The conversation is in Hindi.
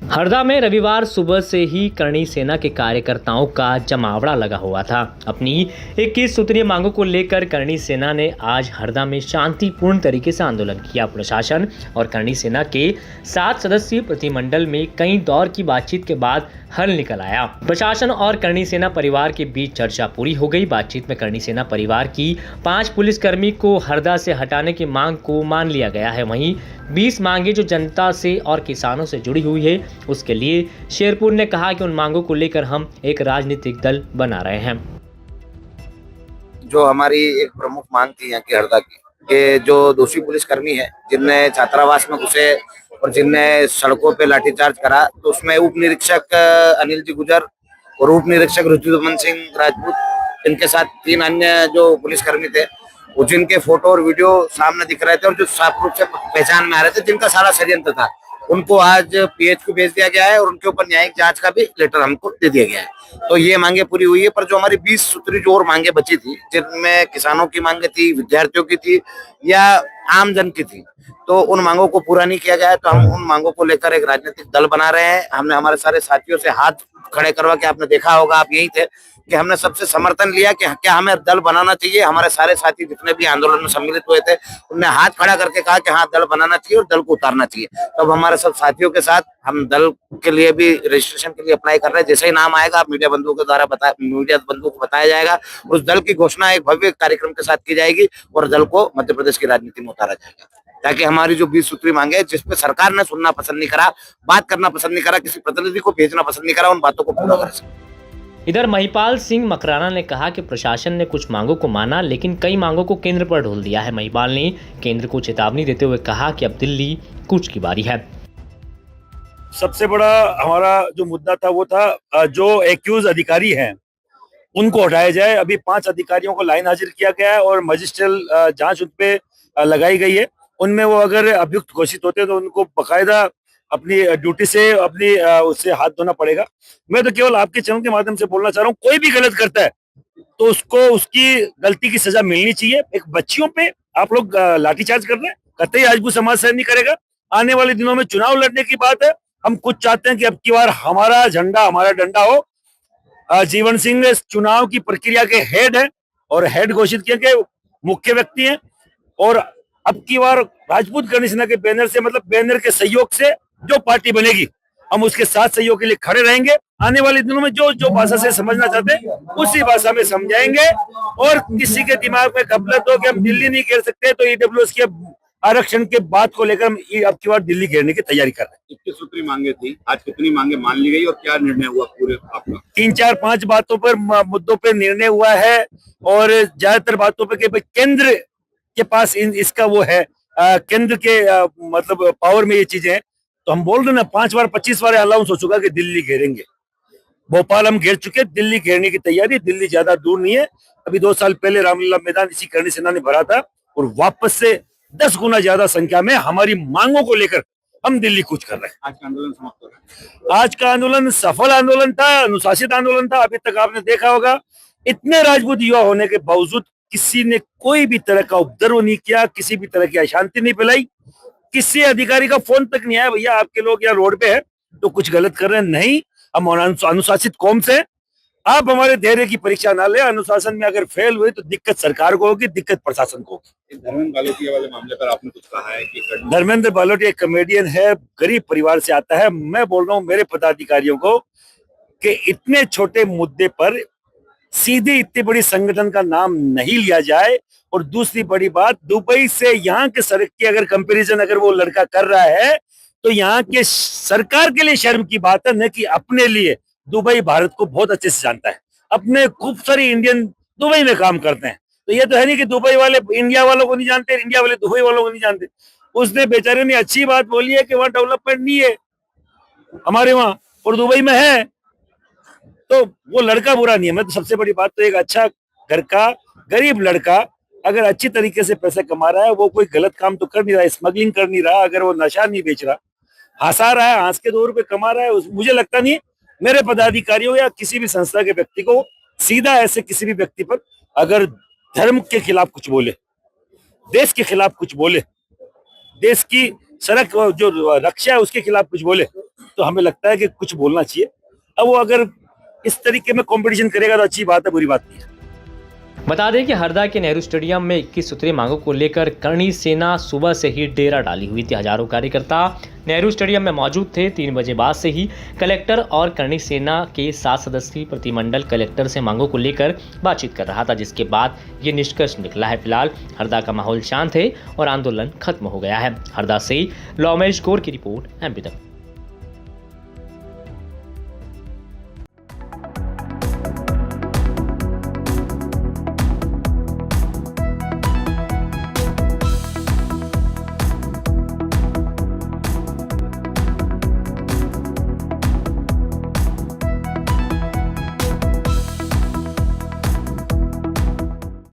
हरदा में रविवार सुबह से ही करणी सेना के कार्यकर्ताओं का जमावड़ा लगा हुआ था। अपनी 21 सूत्रीय मांगों को लेकर करणी सेना ने आज हरदा में शांतिपूर्ण तरीके से आंदोलन किया। प्रशासन और करणी सेना के 7 सदस्यीय प्रतिनिधिमंडल में कई दौर की बातचीत के बाद हल निकल आया। प्रशासन और करणी सेना परिवार के बीच चर्चा पूरी हो गई। बातचीत में करणी सेना परिवार की 5 पुलिसकर्मी को हरदा से हटाने की मांग को मान लिया गया है। वहीं 20 मांगे जो जनता से और किसानों से जुड़ी हुई है, उसके लिए शेरपुर ने कहा कि उन मांगों को लेकर हम एक राजनीतिक दल बना रहे हैं। जो हमारी एक प्रमुख मांग थी यहाँ की हरदा की, कि जो दोषी पुलिसकर्मी है जिनने छात्रावास में घुसे और जिनने सड़कों पे लाठीचार्ज करा, तो उसमें उप निरीक्षक अनिल जी गुजर और उप निरीक्षक ऋतुदमन सिंह राजपूत, इनके साथ 3 अन्य जो पुलिसकर्मी थे, वो जिनके फोटो और वीडियो सामने दिख रहे थे और जो साफ रूप से पहचान में आ रहे थे, जिनका सारा षड्यंत्र था, उनको आज पीएच को भेज दिया गया है और उनके ऊपर न्यायिक जांच का भी लेटर हमको दे दिया गया है। तो ये मांगे पूरी हुई है। पर जो हमारी 20 सूत्री जो और मांगे बची थी, जिनमें किसानों की मांगे थी, विद्यार्थियों की थी या आम जन की थी, तो उन मांगों को पूरा नहीं किया गया है। तो हम उन मांगों को लेकर एक राजनीतिक दल बना रहे हैं। हमने हमारे सारे साथियों से हाथ खड़े करवा के, आपने देखा होगा, आप यही थे, कि हमने सबसे समर्थन लिया कि क्या हमें दल बनाना चाहिए। हमारे सारे साथी जितने भी आंदोलन में सम्मिलित हुए थे, उन्होंने हाथ खड़ा करके कहा कि हाँ, दल बनाना चाहिए और दल को उतारना चाहिए। तब तो हमारे सब साथियों के साथ हम दल के लिए भी रजिस्ट्रेशन के लिए अप्लाई कर रहे हैं। जैसे ही नाम आएगा, आप मीडिया बंधुओं के द्वारा मीडिया बंधुओं को बताया जाएगा। उस दल की घोषणा एक भव्य कार्यक्रम के साथ की जाएगी और दल को मध्य प्रदेश की राजनीति में उतारा जाएगा, ताकि हमारी जो 20 सूत्री मांगे, जिसपे सरकार ने सुनना पसंद नहीं करा, बात करना पसंद नहीं करा, किसी प्रतिनिधि को भेजना पसंद नहीं करा, उन बातों को पूरा कर सके। इधर महिपाल सिंह मकराना ने कहा कि प्रशासन ने कुछ मांगों को माना, लेकिन कई मांगों को केंद्र पर ढोल दिया है। महिपाल ने केंद्र को चेतावनी देते हुए कहा कि अब दिल्ली कूच की बारी है। सबसे बड़ा हमारा जो मुद्दा था वो था जो एक्यूज अधिकारी हैं उनको हटाया जाए। अभी 5 अधिकारियों को लाइन हाजिर किया गया है और मजिस्ट्रियल जांच उन पे लगाई गई है। उनमें वो अगर अभियुक्त घोषित होते हैं तो उनको बकायदा अपनी ड्यूटी से उससे हाथ धोना पड़ेगा। मैं तो केवल आपके चैनल के माध्यम से बोलना चाह रहा हूँ, कोई भी गलत करता है तो उसको उसकी गलती की सजा मिलनी चाहिए। एक बच्चियों पे आप लोग लाठीचार्ज कर रहे हैं, कतई राजपूत समाज सहन नहीं करेगा। आने वाले दिनों में चुनाव लड़ने की बात है, हम कुछ चाहते हैं कि अब की बार हमारा झंडा हमारा डंडा हो। जीवन सिंह चुनाव की प्रक्रिया के हेड है और हेड घोषित किए गए मुख्य व्यक्ति हैं, और अब की बार राजपूत करणी सेना के बैनर से, मतलब बैनर के सहयोग से जो पार्टी बनेगी, हम उसके साथ सहयोग के लिए खड़े रहेंगे। आने वाले दिनों में जो भाषा से समझना चाहते हैं उसी भाषा में समझाएंगे। और किसी के दिमाग में गफलत हो कि हम दिल्ली नहीं घेर सकते, तो ईडब्ल्यूएस के आरक्षण के बात को लेकर हम अब की बार दिल्ली घेरने की तैयारी कर रहे हैं। 21 सूत्री मांगे थी, आज कितनी मांगे मान ली गई और क्या निर्णय हुआ पूरे आपका? 3, 4, 5 बातों पर, मुद्दों पर निर्णय हुआ है और ज्यादातर बातों पर केंद्र के पास इसका वो है, केंद्र के मतलब पावर में ये चीजें हैं। तो हम बोल रहे ना, 5 बार 25 बार अनाउंस हो चुका कि दिल्ली घेरेंगे। भोपाल हम घेर चुके, दिल्ली घेरने की तैयारी। दिल्ली ज्यादा दूर नहीं है। अभी 2 साल पहले रामलीला मैदान इसी करणी सेना ने भरा था और वापस से 10 गुना ज्यादा संख्या में हमारी मांगों को लेकर हम दिल्ली कूच कर रहे हैं। आज का आंदोलन समाप्त हो रहा है। आज का आंदोलन सफल आंदोलन था, अनुशासित आंदोलन था। अभी तक आपने देखा होगा, इतने राजपूत युवा होने के बावजूद किसी ने कोई भी तरह का उपद्रव नहीं किया, किसी भी तरह की अशांति नहीं फैलाई, किसी अधिकारी का फोन तक नहीं आया, भैया आपके लोग यहाँ रोड पे है तो कुछ गलत कर रहे हैं। नहीं, हम अनुशासित कौम से। आप हमारे धैर्य की परीक्षा ना ले। अनुशासन में अगर फेल हुए तो दिक्कत सरकार को होगी, दिक्कत प्रशासन को होगी। धर्मेंद्र बालोटिया वाले मामले पर आपने कुछ कहा है कि धर्मेंद्र बालोटिया एक कॉमेडियन है, गरीब परिवार से आता है। मैं बोल रहा हूँ मेरे पदाधिकारियों को कि इतने छोटे मुद्दे पर सीधे इतनी बड़ी संगठन का नाम नहीं लिया जाए। और दूसरी बड़ी बात, दुबई से यहाँ के सड़क की अगर कंपैरिजन अगर वो लड़का कर रहा है तो यहाँ के सरकार के लिए शर्म की बात है, न कि अपने लिए। दुबई भारत को बहुत अच्छे से जानता है, अपने खूब सारे इंडियन दुबई में काम करते हैं। तो ये तो है नहीं कि दुबई वाले इंडिया वालों को नहीं जानते, इंडिया वाले दुबई वालों को नहीं जानते। उसने बेचारे ने अच्छी बात बोली है कि वहां डेवलपमेंट नहीं है हमारे वहां, और दुबई में है, तो वो लड़का बुरा नहीं है। मैं तो सबसे बड़ी बात तो, एक अच्छा घर का गरीब लड़का अगर अच्छी तरीके से पैसे कमा रहा है, वो कोई गलत काम तो कर नहीं रहा, स्मगलिंग कर नहीं रहा, अगर वो नशा नहीं बेच रहा, हंसा रहा है, हंस के 2 रुपए कमा रहा है, मुझे लगता नहीं मेरे पदाधिकारियों या किसी भी संस्था के व्यक्ति को सीधा ऐसे किसी भी व्यक्ति पर अगर धर्म के खिलाफ कुछ बोले, देश के खिलाफ कुछ बोले, देश की सड़क जो रक्षा है उसके खिलाफ कुछ बोले, तो हमें लगता है कि कुछ बोलना चाहिए। अब वो अगर इस तरीके में कंपटीशन करेगा तो अच्छी बात है, बुरी बात नहीं है। बता दें कि हरदा के नेहरू स्टेडियम में 21 सूत्रीय मांगों को लेकर करणी सेना सुबह से ही डेरा डाली हुई थी। हजारों कार्यकर्ता नेहरू स्टेडियम में मौजूद थे। 3 बजे बाद से ही कलेक्टर और करणी सेना के 7 सदस्यीय प्रतिमंडल कलेक्टर से मांगों को लेकर बातचीत कर रहा था, जिसके बाद ये निष्कर्ष निकला है। फिलहाल हरदा का माहौल शांत है और आंदोलन खत्म हो गया है। हरदा से लॉमेश गौर की रिपोर्ट एमपी तक।